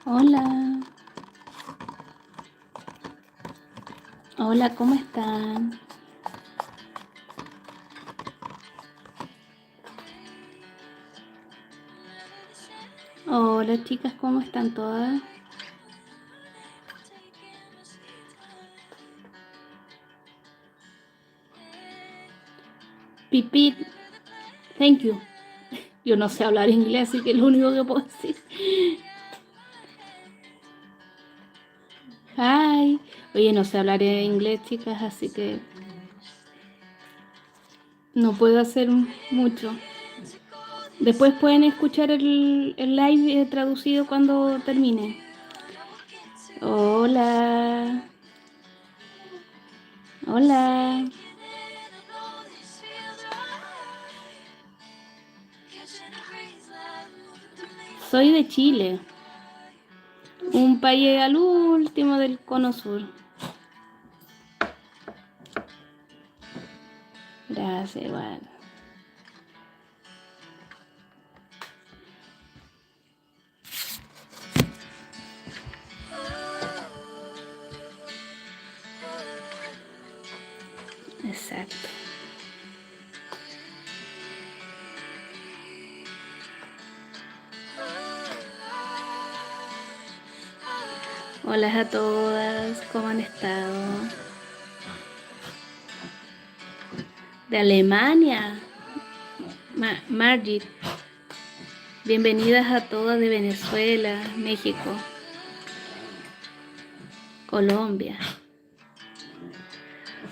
Hola, hola, ¿cómo están? Hola chicas, ¿cómo están todas? Pipit, thank you. Yo no sé hablar inglés, así que es lo único que puedo decir. Hi. Oye, no sé hablar inglés, chicas, así que no puedo hacer mucho. Después pueden escuchar el live traducido cuando termine. Hola, hola. Soy de Chile, un país al último del cono sur. Gracias, igual. Exacto. Hola a todas, ¿cómo han estado? De Alemania, Margit. Bienvenidas a todas de Venezuela, México, Colombia.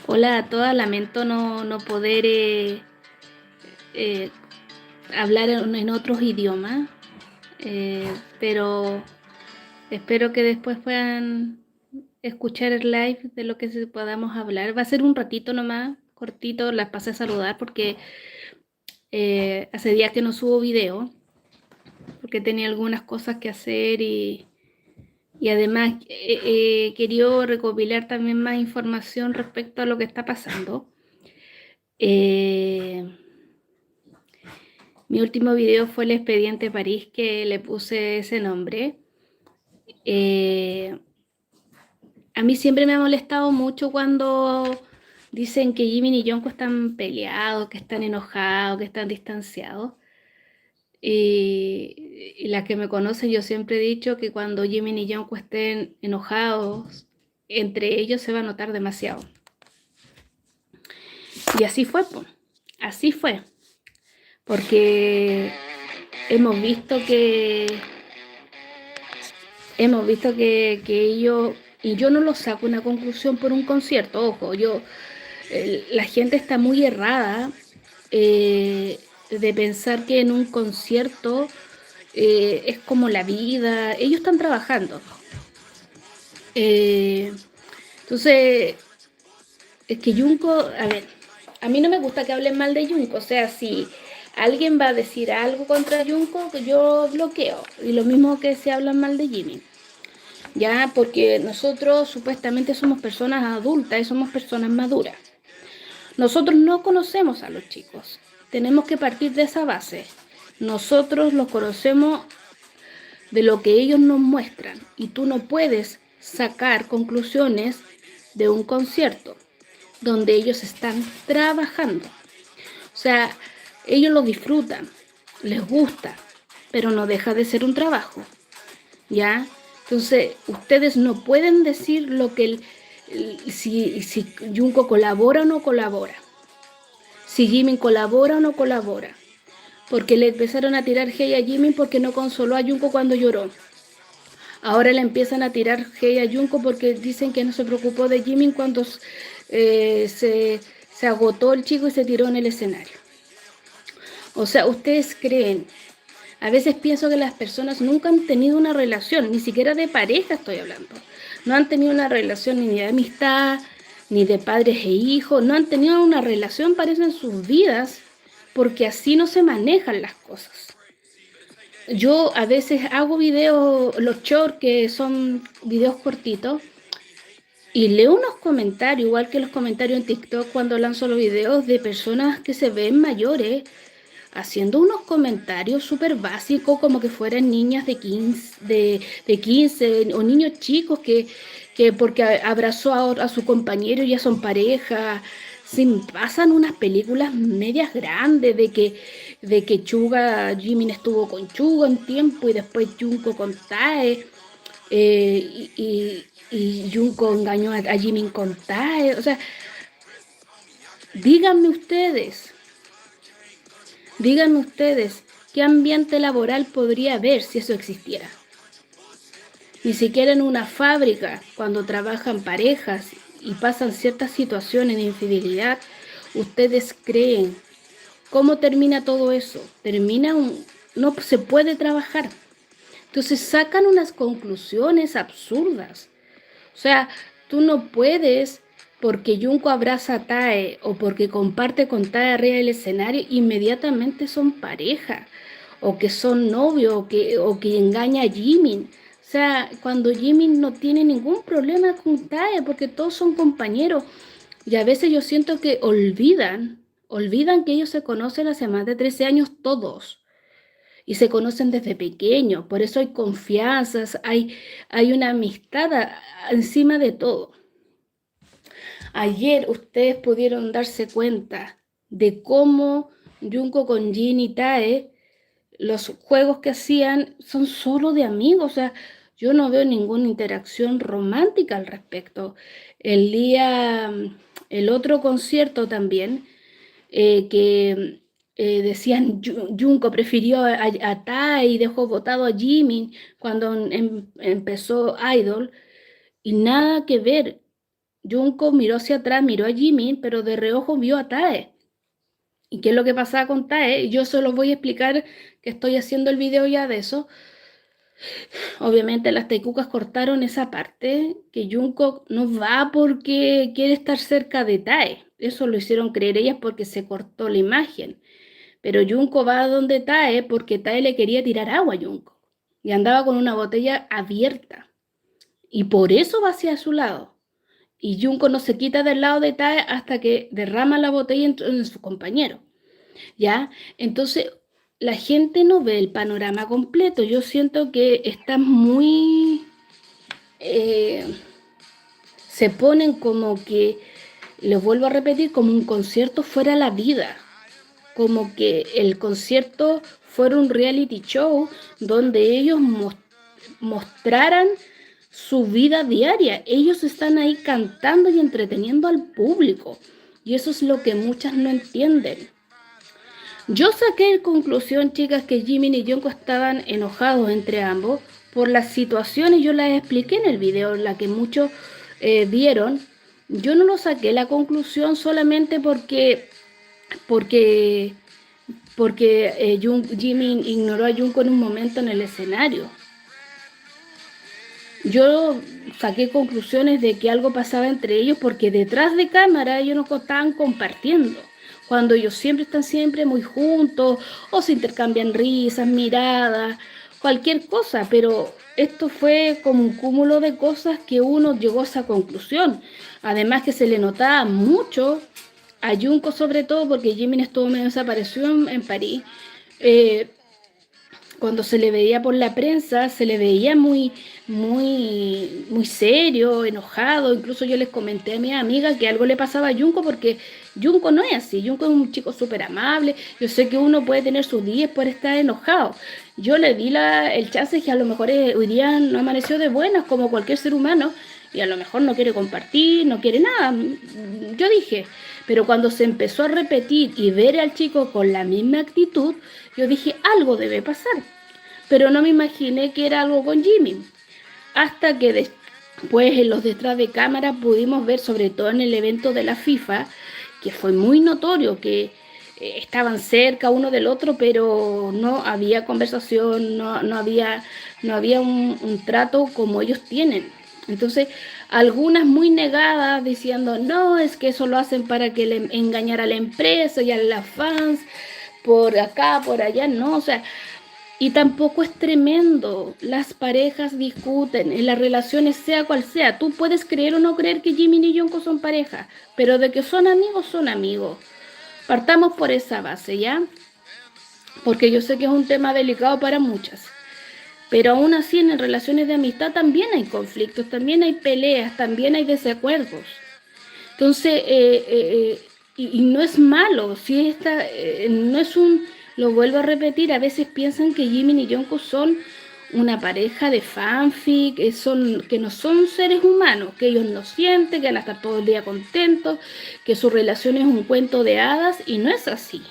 Hola a todas, lamento no poder eh, hablar en otros idiomas, pero espero que después puedan escuchar el live de lo que podamos hablar. Va a ser un ratito nomás, cortito, las pasé a saludar porque hace días que no subo video, porque tenía algunas cosas que hacer y además he querido recopilar también más información respecto a lo que está pasando. Mi último video fue el Expediente París, que le puse ese nombre. A mí siempre me ha molestado mucho cuando dicen que Jimin y Jungkook están peleados, que están enojados, que están distanciados. Y las que me conocen, yo siempre he dicho que cuando Jimin y Jungkook estén enojados, entre ellos se va a notar demasiado. Y así fue, pues. Así fue. Porque hemos visto que ellos, y yo no lo saco una conclusión por un concierto, ojo, la gente está muy errada de pensar que en un concierto es como la vida, ellos están trabajando. Eh, entonces, es que Junko, a ver, a mí no me gusta que hablen mal de Junko, o sea, si alguien va a decir algo contra Junko, yo bloqueo, y lo mismo que si hablan mal de Jimin. Ya, porque nosotros supuestamente somos personas adultas y somos personas maduras. Nosotros no conocemos a los chicos. Tenemos que partir de esa base. Nosotros los conocemos de lo que ellos nos muestran y tú no puedes sacar conclusiones de un concierto donde ellos están trabajando. O sea, ellos lo disfrutan, les gusta, pero no deja de ser un trabajo. ¿Ya? Entonces, ustedes no pueden decir lo que si Junko colabora o no colabora, si Jimin colabora o no colabora, porque le empezaron a tirar hate a Jimin porque no consoló a Junko cuando lloró. Ahora le empiezan a tirar hate a Junko porque dicen que no se preocupó de Jimin cuando se agotó el chico y se tiró en el escenario. O sea, ustedes creen. A veces pienso que las personas nunca han tenido una relación, ni siquiera de pareja estoy hablando. No han tenido una relación ni de amistad, ni de padres e hijos. No han tenido una relación, parece, en sus vidas, porque así no se manejan las cosas. Yo a veces hago videos, los shorts, que son videos cortitos, y leo unos comentarios, igual que los comentarios en TikTok cuando lanzo los videos de personas que se ven mayores, haciendo unos comentarios súper básicos como que fueran niñas de 15 o niños chicos que porque abrazó a su compañero ya son pareja. Se pasan unas películas medias grandes de que Jimin estuvo con Chugo un tiempo y después Junko con Tae, y Junko engañó a Jimin con Tae. O sea, díganme ustedes, díganme ustedes, ¿qué ambiente laboral podría haber si eso existiera? Ni siquiera en una fábrica, cuando trabajan parejas y pasan ciertas situaciones de infidelidad, ustedes creen. ¿Cómo termina todo eso? No se puede trabajar. Entonces sacan unas conclusiones absurdas. O sea, tú no puedes, porque Junko abraza a Tae o porque comparte con Tae arriba del escenario, inmediatamente son pareja, o que son novios, o que engaña a Jimin. O sea, cuando Jimin no tiene ningún problema con Tae, porque todos son compañeros. Y a veces yo siento que olvidan que ellos se conocen hace más de 13 años todos y se conocen desde pequeños, por eso hay confianzas, hay una amistad encima de todo. Ayer ustedes pudieron darse cuenta de cómo Junko con Jin y Tae, los juegos que hacían son solo de amigos, o sea, yo no veo ninguna interacción romántica al respecto. El otro concierto también, que decían Junko prefirió a Tae y dejó votado a Jimin cuando empezó Idol, y nada que ver. Junko miró hacia atrás, miró a Jimin, pero de reojo vio a Tae. ¿Y qué es lo que pasaba con Tae? Yo se los voy a explicar, que estoy haciendo el video ya de eso. Obviamente las taicucas cortaron esa parte, que Junko no va porque quiere estar cerca de Tae. Eso lo hicieron creer ellas porque se cortó la imagen. Pero Junko va a donde Tae porque Tae le quería tirar agua a Junko. Y andaba con una botella abierta. Y por eso va hacia su lado. Y Junko no se quita del lado de Tae hasta que derrama la botella en su compañero. ¿Ya? Entonces, la gente no ve el panorama completo. Yo siento que están muy... se ponen como que, les vuelvo a repetir, como un concierto fuera la vida. Como que el concierto fuera un reality show donde ellos mostraran su vida diaria. Ellos están ahí cantando y entreteniendo al público. Y eso es lo que muchas no entienden. Yo saqué en conclusión, chicas, que Jimin y Jungkook estaban enojados entre ambos por las situaciones. Yo las expliqué en el video, la que muchos vieron. Yo no lo saqué la conclusión solamente porque Jimin ignoró a Jungkook en un momento en el escenario. Yo saqué conclusiones de que algo pasaba entre ellos porque detrás de cámara ellos no estaban compartiendo. Cuando ellos siempre están siempre muy juntos o se intercambian risas, miradas, cualquier cosa, pero esto fue como un cúmulo de cosas que uno llegó a esa conclusión. Además que se le notaba mucho a Junko, sobre todo porque Jimin estuvo medio desaparecido en París. Cuando se le veía por la prensa, se le veía muy, muy, muy serio, enojado. Incluso yo les comenté a mi amiga que algo le pasaba a Junko porque Junko no es así. Junko es un chico súper amable. Yo sé que uno puede tener sus días por estar enojado. Yo le di el chance que a lo mejor hoy día no amaneció de buenas como cualquier ser humano y a lo mejor no quiere compartir, no quiere nada. Yo dije, pero cuando se empezó a repetir y ver al chico con la misma actitud, yo dije, algo debe pasar. Pero no me imaginé que era algo con Jimmy. Hasta que después en los detrás de cámara pudimos ver, sobre todo en el evento de la FIFA, que fue muy notorio que estaban cerca uno del otro, pero no había conversación, no había un trato como ellos tienen. Entonces, algunas muy negadas diciendo, no, es que eso lo hacen para que le engañar a la empresa y a las fans, por acá, por allá, no, o sea, y tampoco es tremendo. Las parejas discuten, en las relaciones sea cual sea. Tú puedes creer o no creer que Jimin y Jungkook son pareja, pero de que son amigos, son amigos. Partamos por esa base, ¿ya? porque yo sé que es un tema delicado para muchas. Pero aún así en relaciones de amistad también hay conflictos, también hay peleas, también hay desacuerdos. Entonces, y no es malo, si esta, no es un, lo vuelvo a repetir, a veces piensan que Jimin y Jungkook son una pareja de fanfic, que no son seres humanos, que ellos no sienten, que van a estar todo el día contentos, que su relación es un cuento de hadas, y no es así.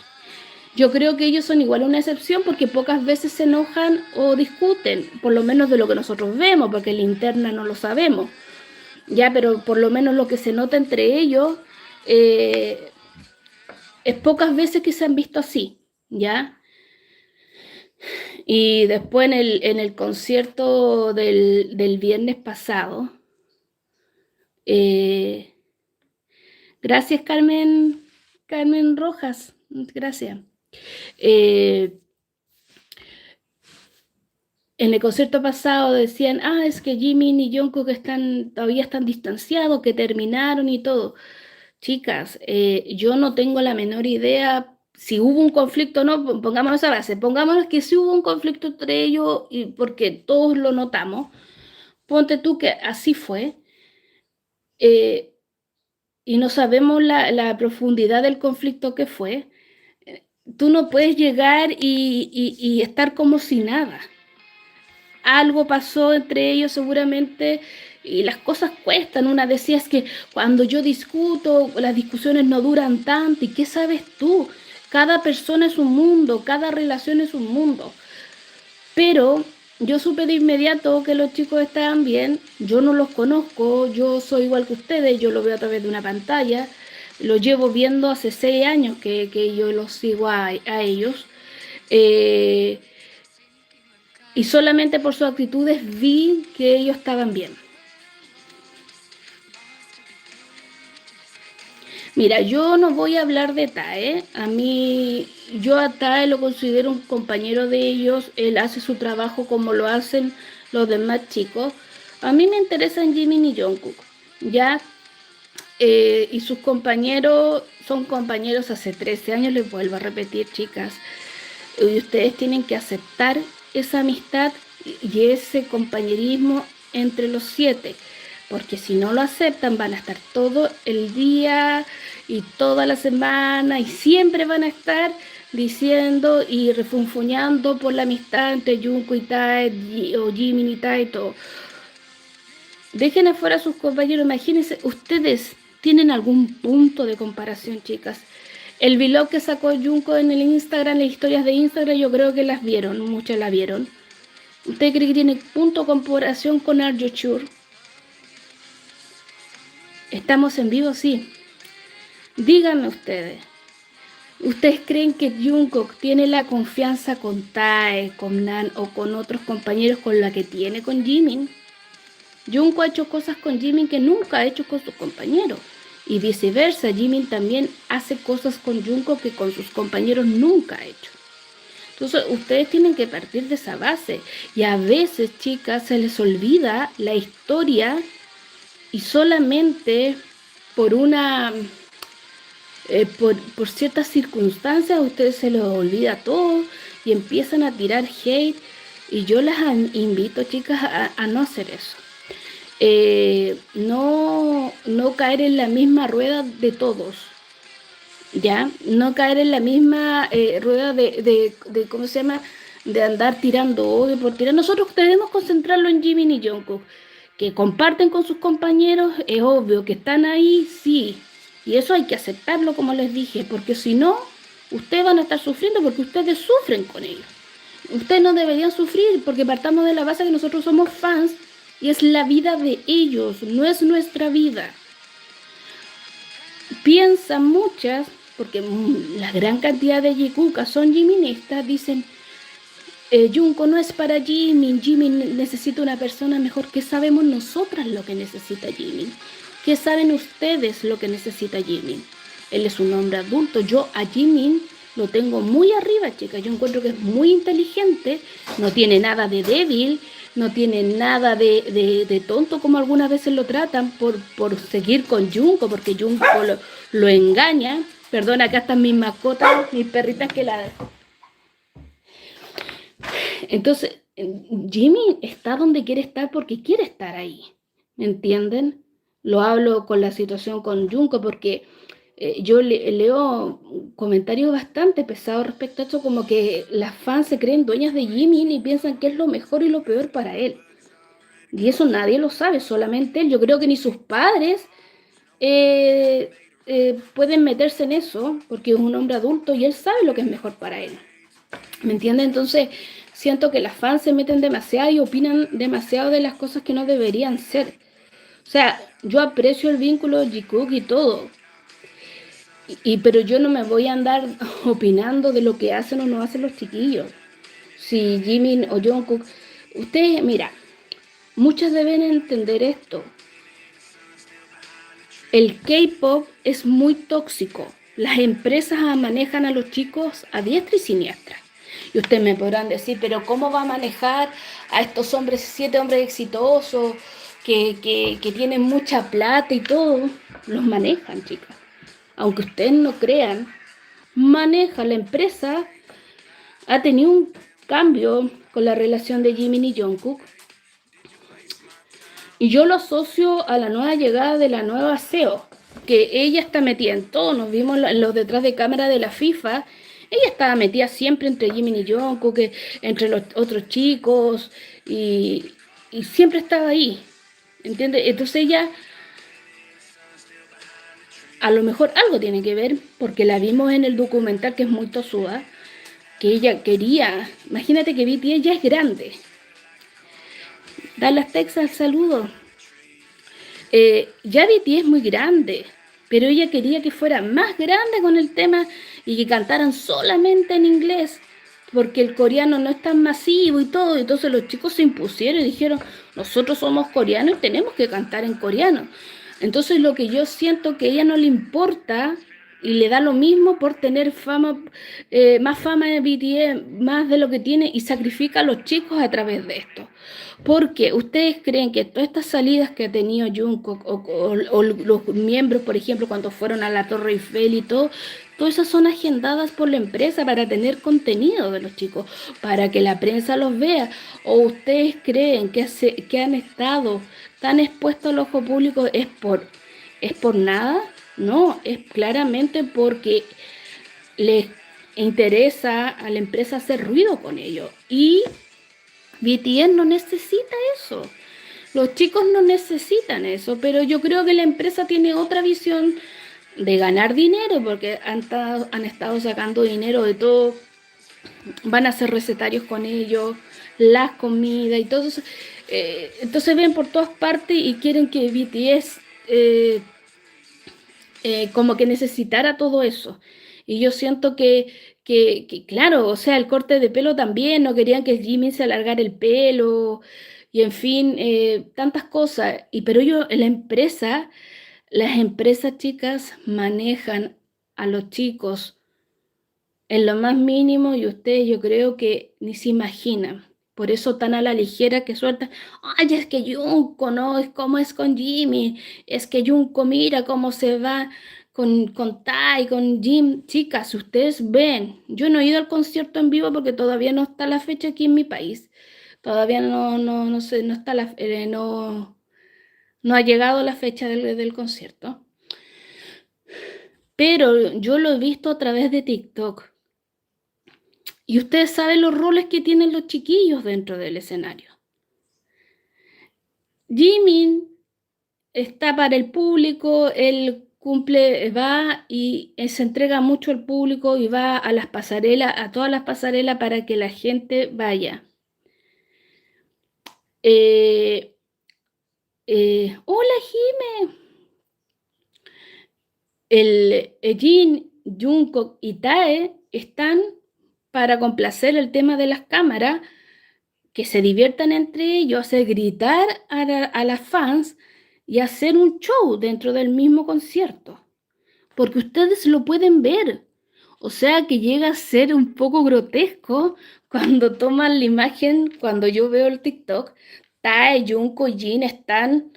Yo creo que ellos son igual una excepción porque pocas veces se enojan o discuten, por lo menos de lo que nosotros vemos, porque en la interna no lo sabemos, ya, pero por lo menos lo que se nota entre ellos eh, es pocas veces que se han visto así, ya. Y después en el concierto del viernes pasado, eh, gracias Carmen Rojas, gracias. Eh, En el concierto pasado decían, es que Jimin y Jungkook todavía están distanciados, que terminaron y todo. Chicas, yo no tengo la menor idea si hubo un conflicto o no, pongámonos a base, pongámonos que sí hubo un conflicto entre ellos y porque todos lo notamos. Ponte tú que así fue, eh, y no sabemos la profundidad del conflicto que fue. Tú no puedes llegar y estar como si nada. Algo pasó entre ellos seguramente y las cosas cuestan. Una decía es que cuando yo discuto, las discusiones no duran tanto. ¿Y qué sabes tú? Cada persona es un mundo, cada relación es un mundo. Pero yo supe de inmediato que los chicos estaban bien. Yo no los conozco, yo soy igual que ustedes, yo lo veo a través de una pantalla. Lo llevo viendo hace 6 años que yo los sigo a ellos. Eh, y solamente por sus actitudes vi que ellos estaban bien. Mira, yo no voy a hablar de Tae. A mí, yo a Tae lo considero un compañero de ellos. Él hace su trabajo como lo hacen los demás chicos. A mí me interesan Jimin y Jungkook, ¿ya? Y sus compañeros son compañeros hace 13 años, les vuelvo a repetir, chicas. Y ustedes tienen que aceptar esa amistad y ese compañerismo entre los 7, porque si no lo aceptan van a estar todo el día y toda la semana y siempre van a estar diciendo y refunfuñando por la amistad entre Junko y Tae o Jimin y Tae y todo. Dejen afuera a sus compañeros, imagínense, ustedes tienen algún punto de comparación, chicas. El vlog que sacó Junko en el Instagram, las historias de Instagram, yo creo que las vieron, muchas la vieron. ¿Usted cree que tiene punto de comparación con Arjochur? ¿Estamos en vivo? Sí. Díganme ustedes. ¿Ustedes creen que Jungkook tiene la confianza con Tae, con Nan o con otros compañeros con la que tiene con Jimin? Jungkook ha hecho cosas con Jimin que nunca ha hecho con sus compañeros. Y viceversa, Jimin también hace cosas con Jungkook que con sus compañeros nunca ha hecho. Entonces, ustedes tienen que partir de esa base. Y a veces, chicas, se les olvida la historia y solamente por por ciertas circunstancias a ustedes se les olvida todo y empiezan a tirar hate. Y yo las invito, chicas, a no hacer eso. No caer en la misma rueda de todos, ¿ya? No caer en la misma rueda ¿cómo se llama? De andar tirando odio por tirar. Nosotros debemos concentrarlo en Jimin y Jungkook, que comparten con sus compañeros, es obvio que están ahí, sí, y eso hay que aceptarlo, como les dije, porque si no, ustedes van a estar sufriendo porque ustedes sufren con ellos. Ustedes no deberían sufrir porque partamos de la base que nosotros somos fans y es la vida de ellos, no es nuestra vida. Piensan muchas, porque la gran cantidad de yikukas son jiministas, dicen, Junko no es para Jimin, Jimin necesita una persona mejor. ¿Qué sabemos nosotras lo que necesita Jimin? ¿Qué saben ustedes lo que necesita Jimin? Él es un hombre adulto. Yo a Jimin lo tengo muy arriba, chicas. Yo encuentro que es muy inteligente, no tiene nada de débil, no tiene nada de tonto como algunas veces lo tratan por seguir con Junko, porque Junko lo engaña. Perdona, acá están mis mascotas, mis perritas que ladran. Entonces, Jimmy está donde quiere estar porque quiere estar ahí, ¿me entienden? Lo hablo con la situación con Junko porque yo leo comentarios bastante pesados respecto a esto, como que las fans se creen dueñas de Jimmy y piensan que es lo mejor y lo peor para él. Y eso nadie lo sabe, solamente él. Yo creo que ni sus padres eh, pueden meterse en eso, porque es un hombre adulto y él sabe lo que es mejor para él. ¿Me entiendes? Entonces, siento que las fans se meten demasiado y opinan demasiado de las cosas que no deberían ser. O sea, yo aprecio el vínculo de Jikook y todo, pero yo no me voy a andar opinando de lo que hacen o no hacen los chiquillos. Si Jimin o Jungkook, ustedes, mira, muchas deben entender esto. El K-pop es muy tóxico. Las empresas manejan a los chicos a diestra y siniestra. Y ustedes me podrán decir, pero ¿cómo va a manejar a estos hombres, 7 hombres exitosos, que tienen mucha plata y todo? Los manejan, chicas. Aunque ustedes no crean, maneja la empresa. Ha tenido un cambio con la relación de Jimin y Jungkook. Y yo lo asocio a la nueva llegada de la nueva CEO, que ella está metida en todo. Nos vimos en los detrás de cámara de la FIFA. Ella estaba metida siempre entre Jimin y Jungkook, entre los otros chicos, y siempre estaba ahí, ¿entiendes? Entonces ella a lo mejor algo tiene que ver, porque la vimos en el documental, que es muy tosuda, que ella quería, imagínate que BTS ya es grande. Dallas, Texas, saludos. Ya BTS es muy grande, pero ella quería que fuera más grande con el tema y que cantaran solamente en inglés, porque el coreano no es tan masivo y todo. Entonces los chicos se impusieron y dijeron, nosotros somos coreanos y tenemos que cantar en coreano. Entonces lo que yo siento que a ella no le importa y le da lo mismo por tener fama, más fama de BTS, más de lo que tiene, y sacrifica a los chicos a través de esto. Porque ustedes creen que todas estas salidas que ha tenido Jungkook o los miembros, por ejemplo, cuando fueron a la Torre Eiffel y todo, todas esas son agendadas por la empresa para tener contenido de los chicos, para que la prensa los vea. ¿O ustedes creen que han estado tan expuestos al ojo público es por nada? No, es claramente porque les interesa a la empresa hacer ruido con ellos. Y BTS no necesita eso. Los chicos no necesitan eso, pero yo creo que la empresa tiene otra visión de ganar dinero, porque han estado sacando dinero de todo. Van a ser recetarios con ellos, las comidas y todo eso. Entonces ven por todas partes y quieren que BTS como que necesitara todo eso. Y yo siento claro, o sea, el corte de pelo también, no querían que Jimmy se alargara el pelo, y en fin, tantas cosas. Pero las empresas chicas manejan a los chicos en lo más mínimo, y ustedes yo creo que ni se imaginan. Por eso tan a la ligera que sueltan, ay, es que Junko, no, es como es con Jimmy, es que Junko mira cómo se va con Tai, con Jim. Chicas, si ustedes ven, yo no he ido al concierto en vivo porque todavía no está la fecha aquí en mi país. Todavía no sé, no está no ha llegado la fecha del concierto. Pero yo lo he visto a través de TikTok. Y ustedes saben los roles que tienen los chiquillos dentro del escenario. Jimin está para el público, él cumple, va y se entrega mucho al público y va a las pasarelas, a todas las pasarelas para que la gente vaya. Hola, Jime. Jin, Jungkook y Tae están para complacer el tema de las cámaras, que se diviertan entre ellos, hacer gritar a las fans y hacer un show dentro del mismo concierto. Porque ustedes lo pueden ver. O sea que llega a ser un poco grotesco cuando toman la imagen, cuando yo veo el TikTok, Tae, Jungkook y Jin están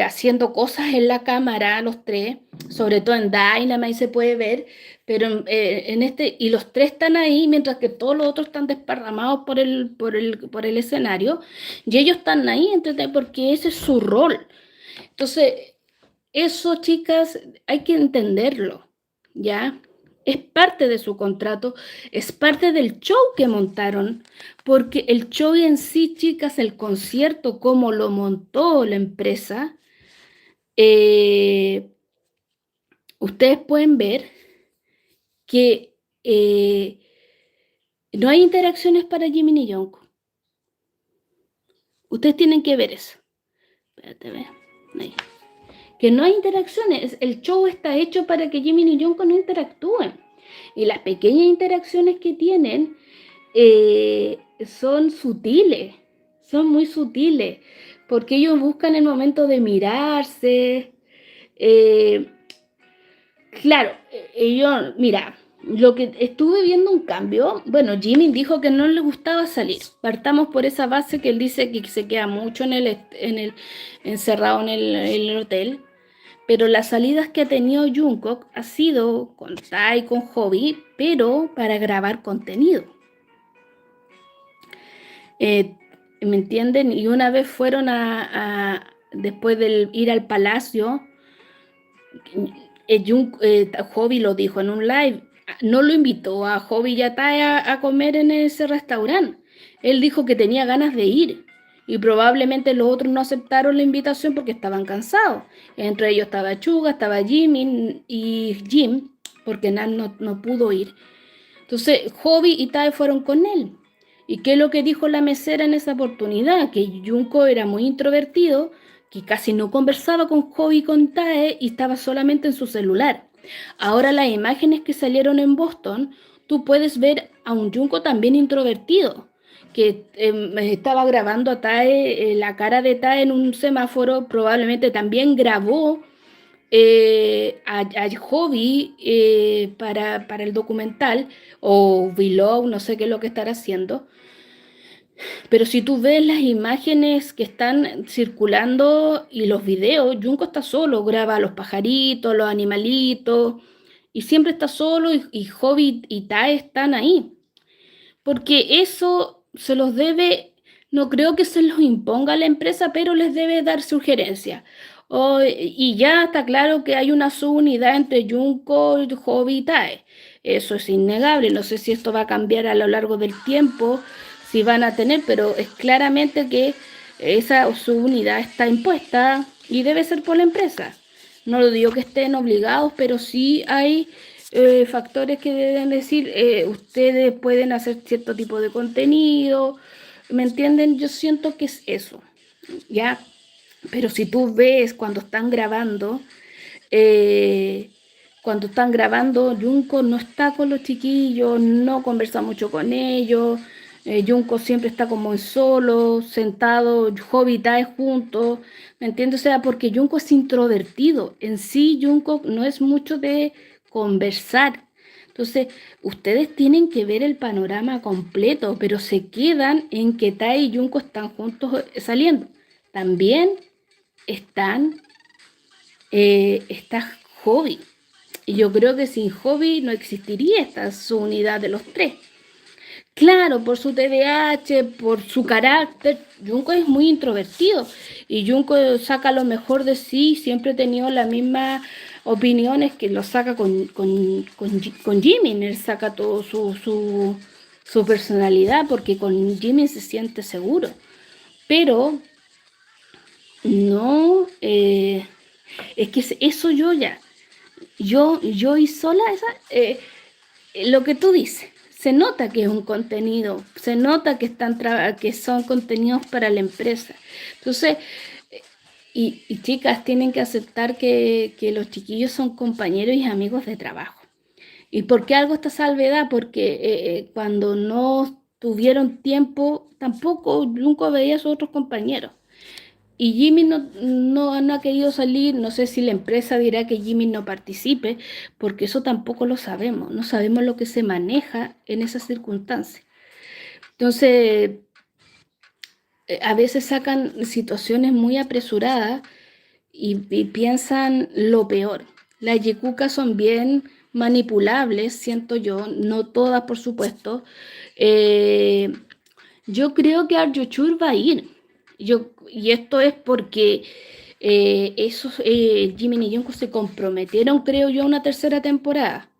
haciendo cosas en la cámara, los tres, sobre todo en Dynamite se puede ver, Pero y los tres están ahí, mientras que todos los otros están desparramados por el escenario, y ellos están ahí, porque ese es su rol. Entonces, eso, chicas, hay que entenderlo, ¿ya? Es parte de su contrato, es parte del show que montaron, porque el show en sí, chicas, el concierto, como lo montó la empresa, ustedes pueden ver que no hay interacciones para Jimin y Jungkook. Ustedes tienen que ver eso. Espérate, a ver. Ahí. Que no hay interacciones. El show está hecho para que Jimin y Jungkook no interactúen. Y las pequeñas interacciones que tienen son sutiles. Son muy sutiles. Porque ellos buscan el momento de mirarse. Claro, ellos, mira, lo que estuve viendo un cambio, bueno, Jimin dijo que no le gustaba salir. Partamos por esa base que él dice que se queda mucho encerrado en el hotel. Pero las salidas que ha tenido Jungkook ha sido con Tai, con Hobby, pero para grabar contenido. ¿Me entienden? Y una vez fueron después de ir al palacio, Hobby lo dijo en un live, no lo invitó a Hobby y a Tai a comer en ese restaurante. Él dijo que tenía ganas de ir y probablemente los otros no aceptaron la invitación porque estaban cansados. Entre ellos estaba Chuga, estaba Jimin y Jim, porque Nan no pudo ir. Entonces, Hobby y Tai fueron con él. ¿Y qué es lo que dijo la mesera en esa oportunidad? Que Junko era muy introvertido, que casi no conversaba con Hobby y con Tae y estaba solamente en su celular. Ahora las imágenes que salieron en Boston, tú puedes ver a un Junko también introvertido, que estaba grabando a Tae, la cara de Tae en un semáforo, probablemente también grabó a Hobby para el documental o vlog, no sé qué es lo que estará haciendo. Pero si tú ves las imágenes que están circulando y los videos, Junko está solo, graba a los pajaritos, los animalitos, y siempre está solo y Hobby y Tae están ahí. Porque eso se los debe, no creo que se los imponga la empresa, pero les debe dar sugerencias. Y ya está claro que hay una subunidad entre Junko, Hobby y Tae. Eso es innegable. No sé si esto va a cambiar a lo largo del tiempo, si van a tener, pero es claramente que esa subunidad está impuesta y debe ser por la empresa. No lo digo que estén obligados, pero sí hay factores que deben decir, ustedes pueden hacer cierto tipo de contenido, ¿me entienden? Yo siento que es eso, ¿ya? Pero si tú ves cuando están grabando, Junko no está con los chiquillos, no conversa mucho con ellos, Junko siempre está como en solo, sentado, Hobby y Tae juntos, ¿me entiendes? O sea, porque Junko es introvertido, en sí Junko no es mucho de conversar. Entonces, ustedes tienen que ver el panorama completo, pero se quedan en que Tae y Junko están juntos saliendo. También está Hobby. Y yo creo que sin Hobby no existiría esta subunidad de los tres. Claro, por su TDAH, por su carácter, Junko es muy introvertido y Junko saca lo mejor de sí, siempre ha tenido las mismas opiniones que lo saca con Jimin, él saca todo su personalidad porque con Jimin se siente seguro, pero no, es que eso yo y sola, lo que tú dices, se nota que es un contenido, se nota que que son contenidos para la empresa. Entonces, y chicas, tienen que aceptar que los chiquillos son compañeros y amigos de trabajo. ¿Y por qué hago esta salvedad? Porque cuando no tuvieron tiempo, tampoco nunca veía a sus otros compañeros. Y Jimmy no ha querido salir, no sé si la empresa dirá que Jimmy no participe, porque eso tampoco lo sabemos, no sabemos lo que se maneja en esas circunstancias. Entonces, a veces sacan situaciones muy apresuradas y piensan lo peor. Las yekucas son bien manipulables, siento yo, no todas, por supuesto. Eh, yo creo que Arjuchur va a ir. Y esto es porque Jimin y Jungkook se comprometieron, creo yo, a una tercera temporada.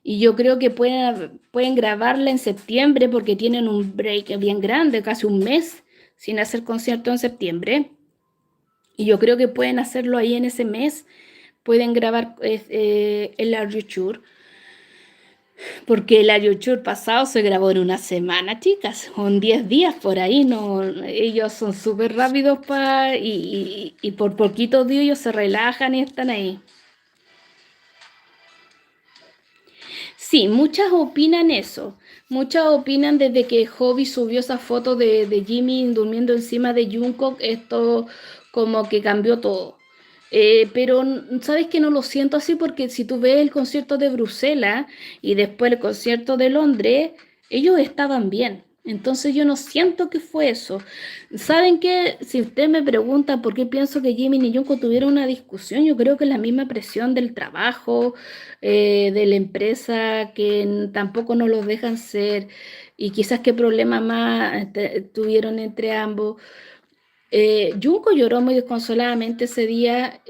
Y yo creo que pueden grabarla en septiembre porque tienen un break bien grande, casi un mes sin hacer concierto en septiembre. Y yo creo que pueden hacerlo ahí en ese mes. Pueden grabar el Arjuchur. Porque el Ayuchur pasado se grabó en una semana, chicas, con 10 días por ahí, no, ellos son súper rápidos y por poquitos días ellos se relajan y están ahí. Sí, muchas opinan eso. Muchas opinan desde que Hobby subió esa foto de Jimmy durmiendo encima de Jungkook, esto como que cambió todo. Pero sabes que no lo siento así porque si tú ves el concierto de Bruselas y después el concierto de Londres, ellos estaban bien. Entonces yo no siento que fue eso. ¿Saben qué? Si usted me pregunta por qué pienso que Jimmy y Jungkook tuvieron una discusión, yo creo que es la misma presión del trabajo, de la empresa, que tampoco nos los dejan ser, y quizás qué problema más tuvieron entre ambos. Junko lloró muy desconsoladamente ese día.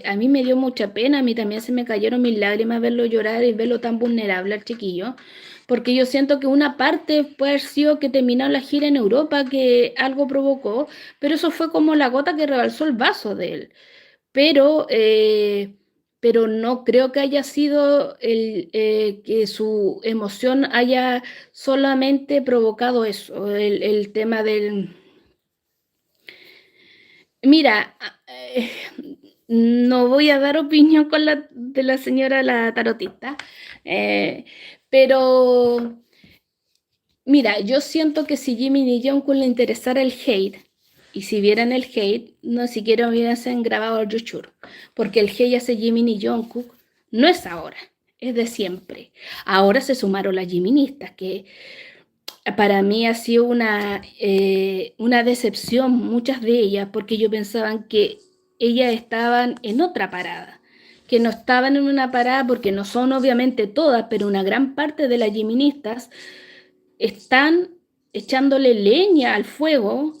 A mí me dio mucha pena, a mí también se me cayeron mis lágrimas verlo llorar y verlo tan vulnerable al chiquillo, porque yo siento que una parte puede haber sido que terminó la gira en Europa, que algo provocó, pero eso fue como la gota que rebalsó el vaso de él. Pero, pero no creo que haya sido que su emoción haya solamente provocado eso, el tema del... Mira, no voy a dar opinión de la señora la tarotista, eh, pero mira, yo siento que si Jimmy y Jungkook le interesara el hate, y si vieran el hate, no siquiera hubiesen grabado el Yuchur, porque el hate hace Jimmy y Jungkook no es ahora, es de siempre. Ahora se sumaron las Jiministas, que para mí ha sido una decepción, muchas de ellas, porque yo pensaban que ellas estaban en otra parada, que no estaban en una parada porque no son obviamente todas, pero una gran parte de las Jiministas están echándole leña al fuego,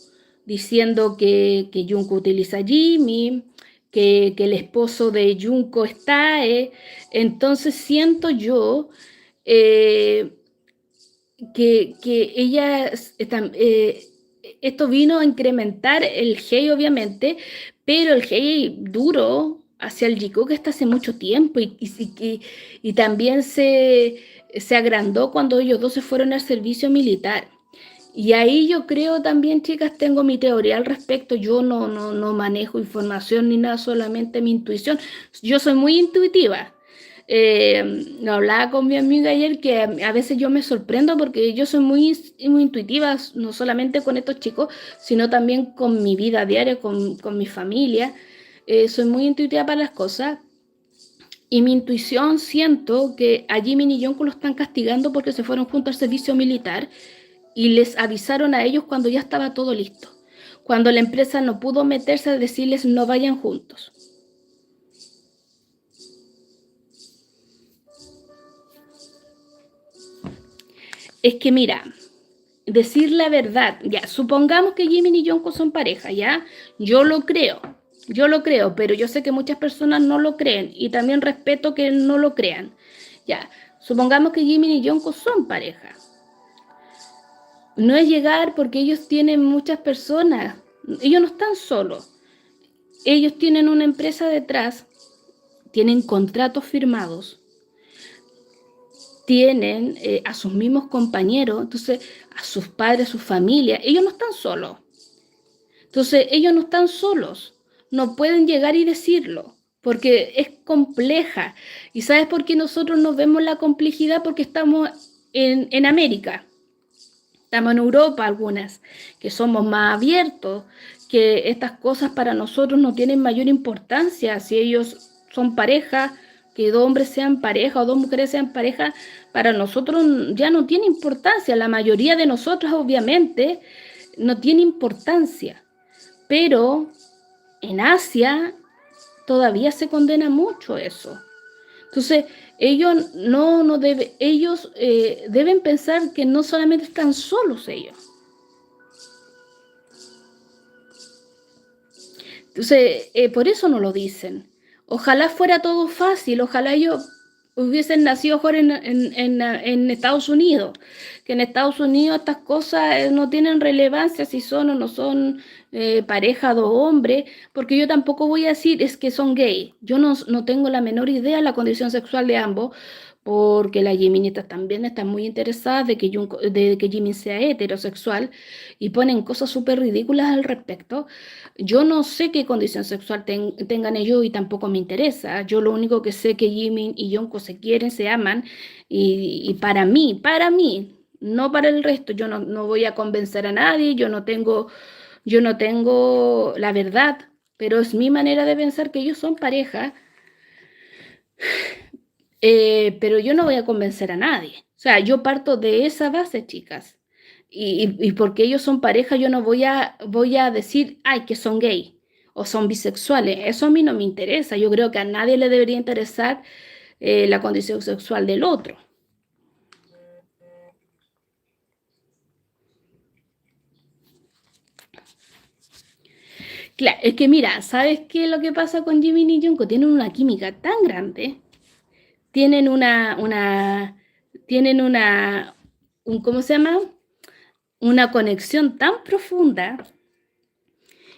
diciendo que Junko utiliza a Jimmy, que el esposo de Junko está. Entonces siento yo eh, que ellas están, esto vino a incrementar el hate, obviamente, pero el hate duro hacia el Jiko que está hace mucho tiempo y también se agrandó cuando ellos dos se fueron al servicio militar. Y ahí yo creo también, chicas, tengo mi teoría al respecto. Yo no manejo información ni nada, solamente mi intuición. Yo soy muy intuitiva. Lo hablaba con mi amiga ayer que a veces yo me sorprendo porque yo soy muy intuitiva, no solamente con estos chicos, sino también con mi vida diaria, con mi familia. Soy muy intuitiva para las cosas. Y mi intuición siento que a Jimmy y Yonko lo están castigando porque se fueron juntos al servicio militar y les avisaron a ellos cuando ya estaba todo listo. Cuando la empresa no pudo meterse a decirles no vayan juntos. Es que mira, decir la verdad, ya, supongamos que Jimin y Jungkook son pareja, ya, yo lo creo, pero yo sé que muchas personas no lo creen y también respeto que no lo crean, ya, supongamos que Jimin y Jungkook son pareja. No es llegar porque ellos tienen muchas personas, ellos no están solos, ellos tienen una empresa detrás, tienen contratos firmados, tienen a sus mismos compañeros, entonces a sus padres, a su familia, ellos no están solos. Entonces ellos no están solos, no pueden llegar y decirlo, porque es compleja. ¿Y sabes por qué nosotros nos vemos la complejidad? Porque estamos en América, estamos en Europa algunas, que somos más abiertos, que estas cosas para nosotros no tienen mayor importancia. Si ellos son pareja, que dos hombres sean pareja o dos mujeres sean pareja, para nosotros ya no tiene importancia. La mayoría de nosotros obviamente no tiene importancia, pero en Asia todavía se condena mucho eso. Entonces, ellos deben pensar que no solamente están solos ellos. Entonces, por eso no lo dicen. Ojalá fuera todo fácil, ojalá ellos hubiesen nacido mejor en Estados Unidos, que en Estados Unidos estas cosas no tienen relevancia si son o no son pareja de hombres, porque yo tampoco voy a decir es que son gay. Yo no tengo la menor idea de la condición sexual de ambos, porque las Jiminitas también están muy interesadas de que Jimin sea heterosexual y ponen cosas súper ridículas al respecto. Yo no sé qué condición sexual tengan ellos y tampoco me interesa. Yo lo único que sé que Jimin y Jungkook se quieren, se aman y para mí, no para el resto, yo no voy a convencer a nadie, yo no tengo la verdad, pero es mi manera de pensar que ellos son pareja, pero yo no voy a convencer a nadie. O sea, yo parto de esa base, chicas. Y porque ellos son pareja, yo no voy a decir, ay, que son gay o son bisexuales. Eso a mí no me interesa. Yo creo que a nadie le debería interesar la condición sexual del otro. Claro, es que mira, ¿sabes qué es lo que pasa con Jimin y Jungkook? Tienen una química tan grande, tienen tienen ¿cómo se llama? Una conexión tan profunda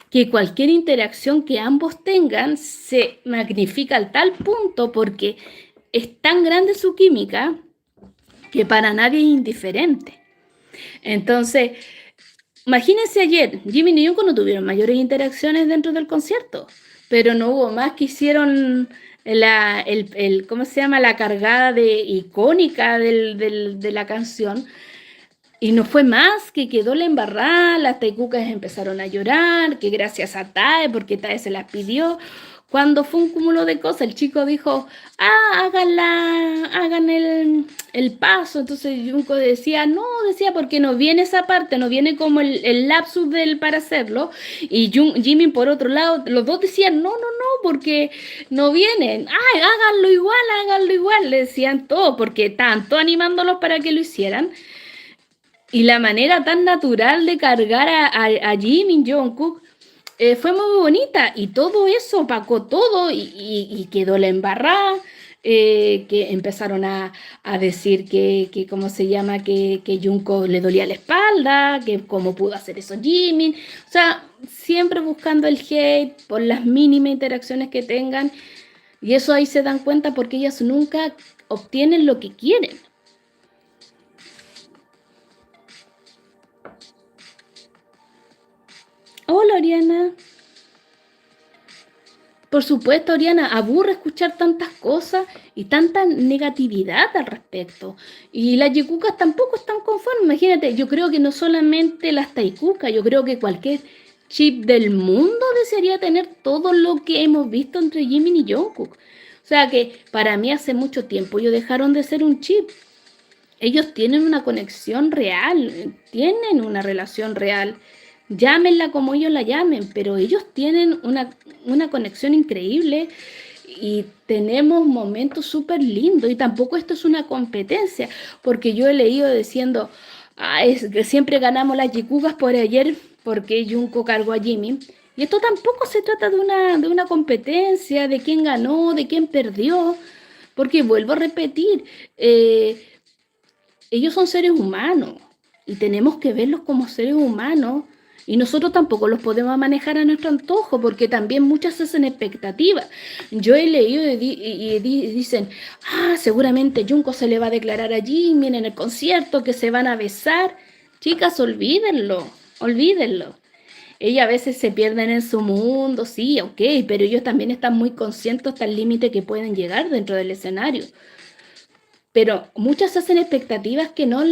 que cualquier interacción que ambos tengan se magnifica al tal punto porque es tan grande su química que para nadie es indiferente. Entonces, imagínense ayer, Jimmy y Yunko no tuvieron mayores interacciones dentro del concierto, pero no hubo más que hicieron ¿cómo se llama? La cargada icónica de la canción. Y no fue más que quedó la embarrada, las taicucas empezaron a llorar, que gracias a Tae, porque Tae se las pidió. Cuando fue un cúmulo de cosas, el chico dijo, hagan el paso. Entonces Junko decía, no, decía, porque no viene esa parte, no viene como el lapsus del para hacerlo. Y Jimin, por otro lado, los dos decían, no, porque no vienen. Ay, háganlo igual, le decían todo, porque estaban todos animándolos para que lo hicieran. Y la manera tan natural de cargar a Jimin Jungkook fue muy bonita. Y todo eso opacó todo y quedó la embarrada. Que empezaron a decir ¿cómo se llama? Que Jungkook le dolía la espalda, que cómo pudo hacer eso Jimin. O sea, siempre buscando el hate por las mínimas interacciones que tengan. Y eso ahí se dan cuenta porque ellas nunca obtienen lo que quieren. Hola, Oriana. Por supuesto, Oriana, aburre escuchar tantas cosas y tanta negatividad al respecto. Y las yikucas tampoco están conformes. Imagínate, yo creo que no solamente las taikucas, yo creo que cualquier chip del mundo desearía tener todo lo que hemos visto entre Jimin y Jungkook. O sea que para mí hace mucho tiempo ellos dejaron de ser un chip. Ellos tienen una conexión real, tienen una relación real. Llámenla como ellos la llamen, pero ellos tienen una conexión increíble y tenemos momentos súper lindos. Y tampoco esto es una competencia, porque yo he leído diciendo, es que siempre ganamos las yikugas por ayer porque Junko cargó a Jimmy. Y esto tampoco se trata de una competencia, de quién ganó, de quién perdió, porque vuelvo a repetir, ellos son seres humanos y tenemos que verlos como seres humanos y nosotros tampoco los podemos manejar a nuestro antojo porque también muchas hacen expectativas. Yo he leído dicen, seguramente Junko se le va a declarar a Jimin en el concierto, que se van a besar. Chicas, olvídenlo, olvídenlo. Ellas a veces se pierden en su mundo, sí, ok, pero ellos también están muy conscientes hasta el límite que pueden llegar dentro del escenario. Pero muchas hacen expectativas que no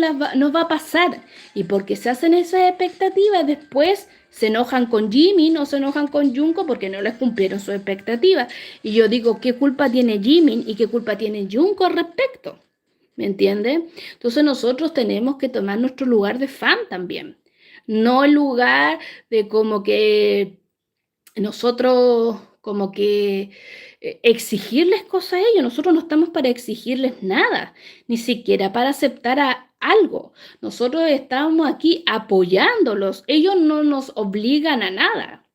va a pasar. Y porque se hacen esas expectativas, después se enojan con Jimin o se enojan con Junko porque no les cumplieron sus expectativas. Y yo digo, ¿qué culpa tiene Jimin y qué culpa tiene Junko al respecto? ¿Me entiende? Entonces nosotros tenemos que tomar nuestro lugar de fan también. No el lugar de como que nosotros como que exigirles cosas a ellos. Nosotros no estamos para exigirles nada, ni siquiera para aceptar algo. Nosotros estamos aquí apoyándolos. Ellos no nos obligan a nada.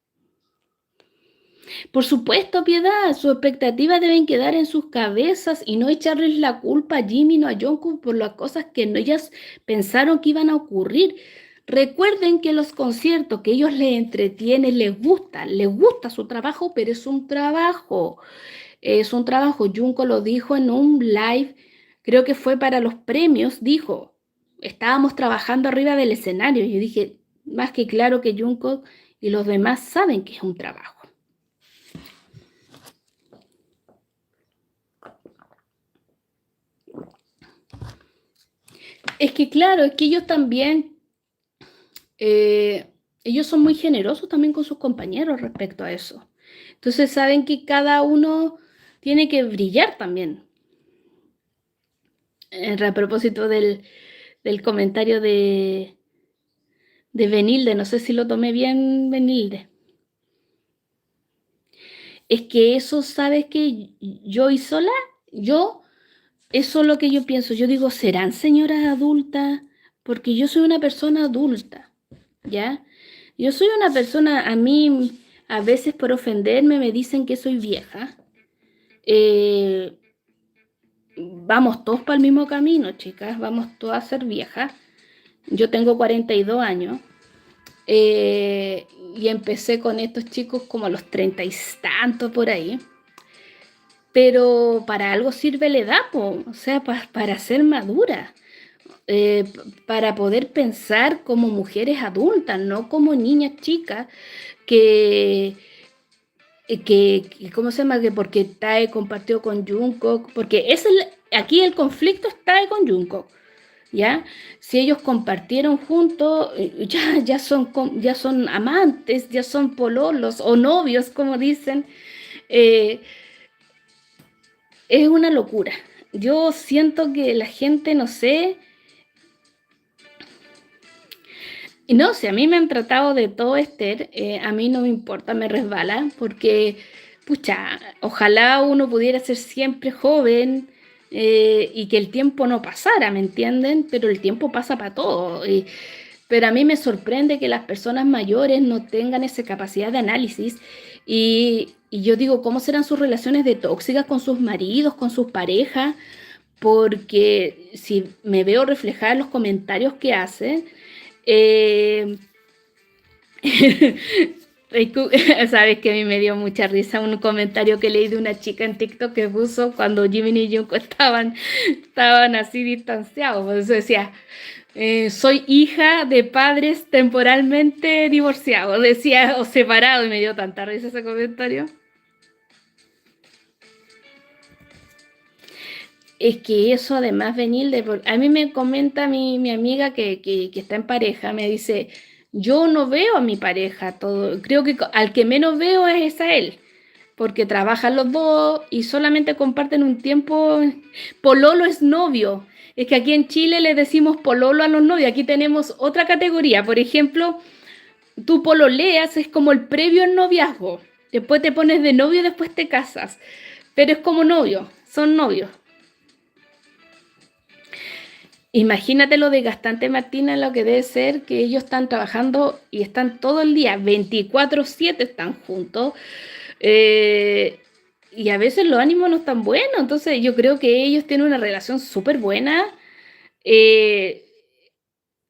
Por supuesto, Piedad, sus expectativas deben quedar en sus cabezas y no echarles la culpa a Jimmy o a Jungkook por las cosas que ellas pensaron que iban a ocurrir. Recuerden que los conciertos que ellos les entretienen, les gusta su trabajo, pero es un trabajo. Es un trabajo. Jungkook lo dijo en un live, creo que fue para los premios, dijo, estábamos trabajando arriba del escenario. Yo dije, más que claro que Jungkook y los demás saben que es un trabajo. Es que claro, es que ellos también, ellos son muy generosos también con sus compañeros respecto a eso. Entonces saben que cada uno tiene que brillar también. A propósito del comentario de Benilde, no sé si lo tomé bien, Benilde. Es que eso, ¿sabes qué? Yo y sola, eso es lo que yo pienso. Yo digo, ¿serán señoras adultas? Porque yo soy una persona adulta, ¿ya? Yo soy una persona, a mí a veces por ofenderme me dicen que soy vieja. Vamos todos para el mismo camino, chicas, vamos todas a ser viejas. Yo tengo 42 años y empecé con estos chicos como a los 30 y tantos por ahí. Pero para algo sirve la edad, po. O sea, para ser madura, para poder pensar como mujeres adultas, no como niñas chicas que, ¿cómo se llama? Que porque Tae compartió con Jungkook, porque aquí el conflicto es Tae con Jungkook, ¿ya? Si ellos compartieron juntos, ya son amantes, ya son pololos o novios, como dicen, eh, es una locura. Yo siento que la gente, no sé, y no sé, a mí me han tratado de todo, Esther, a mí no me importa, me resbala, porque, pucha, ojalá uno pudiera ser siempre joven y que el tiempo no pasara, ¿me entienden? Pero el tiempo pasa para todo. Pero a mí me sorprende que las personas mayores no tengan esa capacidad de análisis y yo digo, ¿cómo serán sus relaciones de tóxicas con sus maridos, con sus parejas? Porque si me veo reflejada en los comentarios que hacen, eh, sabes que a mí me dio mucha risa un comentario que leí de una chica en TikTok que puso cuando Jimin y Jungkook estaban así distanciados. Por eso decía, soy hija de padres temporalmente divorciados, decía, o separados, y me dio tanta risa ese comentario. Es que eso además, Benilde, a mí me comenta mi amiga que está en pareja, me dice, yo no veo a mi pareja, todo, creo que al que menos veo es a él, porque trabajan los dos y solamente comparten un tiempo. Pololo es novio, es que aquí en Chile le decimos pololo a los novios, aquí tenemos otra categoría, por ejemplo, tú pololeas, es como el previo al noviazgo, después te pones de novio, después te casas, pero es como novio, son novios. Imagínate lo desgastante, Martina, lo que debe ser que ellos están trabajando y están todo el día, 24/7 están juntos, eh, y a veces los ánimos no están buenos, entonces yo creo que ellos tienen una relación súper buena, eh,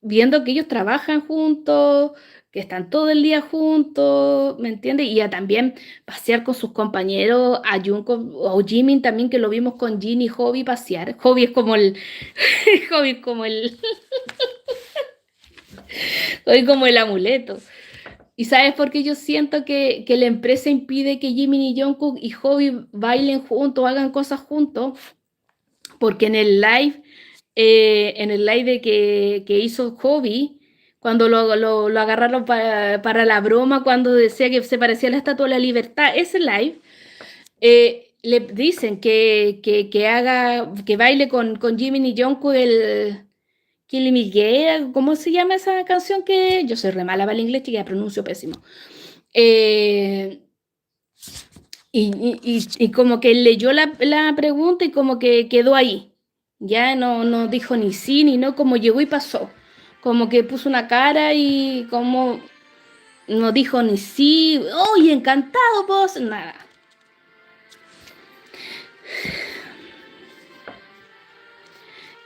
viendo que ellos trabajan juntos, que están todo el día juntos, ¿me entiendes? Y ya también pasear con sus compañeros, a Jungkook o Jimin también, que lo vimos con Jin y Hobby pasear. Hobby es como el, Hobby es como el, Hobby como el amuleto. ¿Y sabes por qué yo siento que la empresa impide que Jimin y Jungkook y Hobby bailen juntos, hagan cosas juntos? Porque en el live que hizo Hobby, cuando lo agarraron para la broma, cuando decía que se parecía a la Estatua de la Libertad, ese live, le dicen que baile con Jimin y Jungkook el Killing Me Gay, ¿cómo se llama esa canción? Que yo soy re mala para el inglés y ya pronuncio pésimo. Eh, Y como que leyó la pregunta y como que quedó ahí. Ya no dijo ni sí ni no, como llegó y pasó. Como que puso una cara y como no dijo ni sí, ¡oye, encantado, pues! Nada.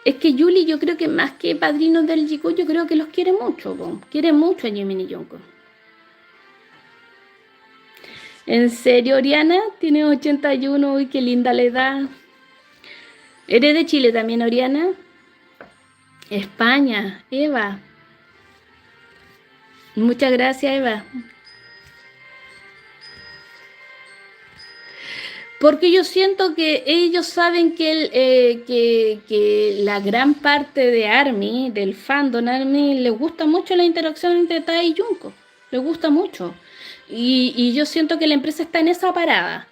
Es que Yuli, yo creo que más que padrinos del Jiko, yo creo que los quiere mucho, po. Quiere mucho a Jimin y Jungkook. ¿En serio, Oriana? Tiene 81, uy, qué linda la edad. ¿Eres de Chile también, Oriana? España, Eva. Muchas gracias, Eva. Porque yo siento que ellos saben que la gran parte de ARMY, del fandom ARMY, les gusta mucho la interacción entre Tai y Junko. Les gusta mucho. Y yo siento que la empresa está en esa parada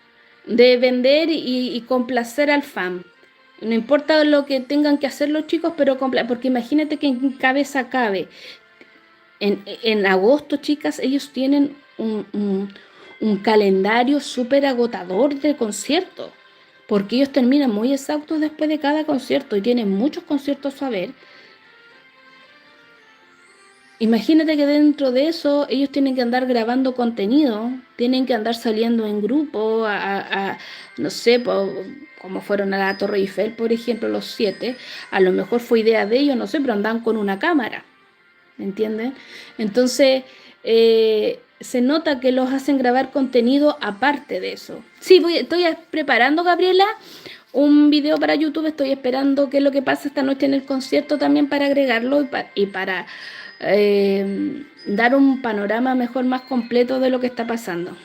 de vender y complacer al fan. No importa lo que tengan que hacer los chicos, pero porque imagínate que en cabeza cabe. En agosto, chicas, ellos tienen un calendario súper agotador de conciertos, porque ellos terminan muy exhaustos después de cada concierto y tienen muchos conciertos a ver. Imagínate que dentro de eso ellos tienen que andar grabando contenido, tienen que andar saliendo en grupo, no sé, como fueron a la Torre Eiffel, por ejemplo, los 7, a lo mejor fue idea de ellos, no sé, pero andan con una cámara. ¿Me entienden? Entonces, se nota que los hacen grabar contenido aparte de eso. Sí, estoy preparando, Gabriela, un video para YouTube. Estoy esperando qué es lo que pasa esta noche en el concierto también para agregarlo y para dar un panorama mejor, más completo de lo que está pasando.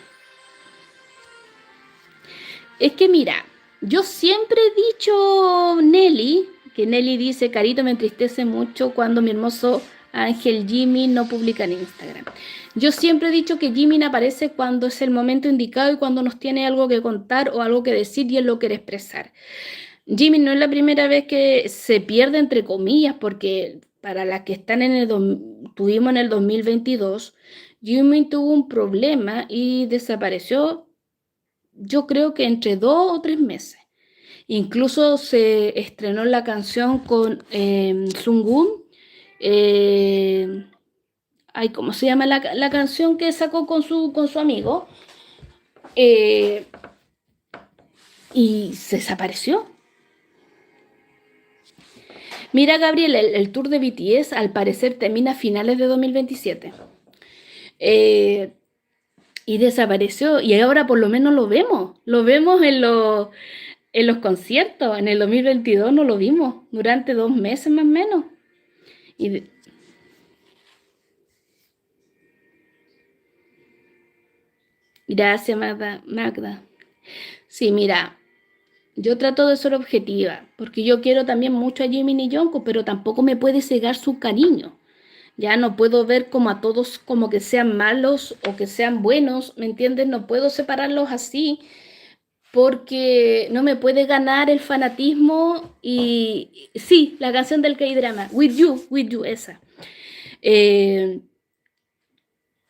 Es que mira, yo siempre he dicho, Nelly, que Nelly dice, Carito, me entristece mucho cuando mi hermoso Ángel Jimmy no publica en Instagram. Yo siempre he dicho que Jimmy aparece cuando es el momento indicado y cuando nos tiene algo que contar o algo que decir y él lo quiere expresar. Jimmy no es la primera vez que se pierde, entre comillas, porque para las que están tuvimos en el 2022, Jimmy tuvo un problema y desapareció, yo creo que entre 2 o 3 meses. Incluso se estrenó la canción con Sungun. Eh, ay, ¿cómo se llama la canción que sacó con su amigo? Eh, y se desapareció. Mira, Gabriel, el tour de BTS al parecer termina a finales de 2027. Eh, y desapareció. Y ahora por lo menos lo vemos. Lo vemos en los conciertos. En el 2022 no lo vimos. Durante 2 meses más o menos. Y, gracias, Magda. Sí, mira, yo trato de ser objetiva, porque yo quiero también mucho a Jimin y Jungkook, pero tampoco me puede cegar su cariño. Ya no puedo ver como a todos como que sean malos o que sean buenos, ¿me entiendes? No puedo separarlos así, porque no me puede ganar el fanatismo y sí, la canción del K-drama, With You, esa. Eh,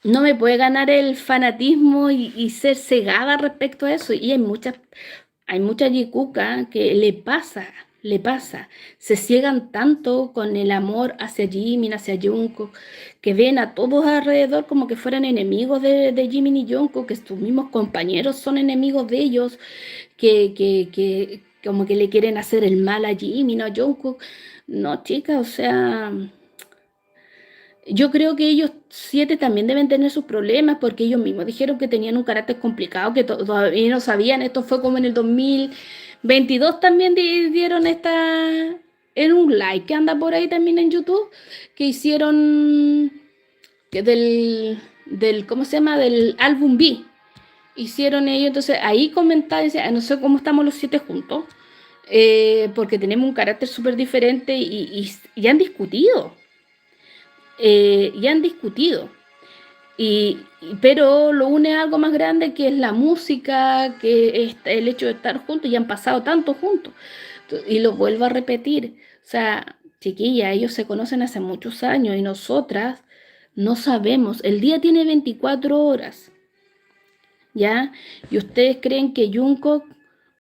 no me puede ganar el fanatismo y ser cegada respecto a eso. Y hay muchas yikuka que le pasa. Se ciegan tanto con el amor hacia Jimin, hacia Jungkook, que ven a todos alrededor como que fueran enemigos de Jimin y Jungkook, que sus mismos compañeros son enemigos de ellos, que como que le quieren hacer el mal a Jimin o a Jungkook. No, chicas, o sea, yo creo que ellos 7 también deben tener sus problemas porque ellos mismos dijeron que tenían un carácter complicado, que todavía no sabían. Esto fue como en el 2022 también dieron en un like que anda por ahí también en YouTube, que hicieron que ¿cómo se llama? Del álbum B. Hicieron ellos, entonces ahí comentaban, decían, no sé cómo estamos los 7 juntos, porque tenemos un carácter súper diferente y han discutido. Han discutido. Pero lo une a algo más grande que es la música, que es el hecho de estar juntos y han pasado tanto juntos. Y lo vuelvo a repetir. O sea, chiquilla, ellos se conocen hace muchos años y nosotras no sabemos. El día tiene 24 horas. ¿ya? Y ustedes creen que Jungkook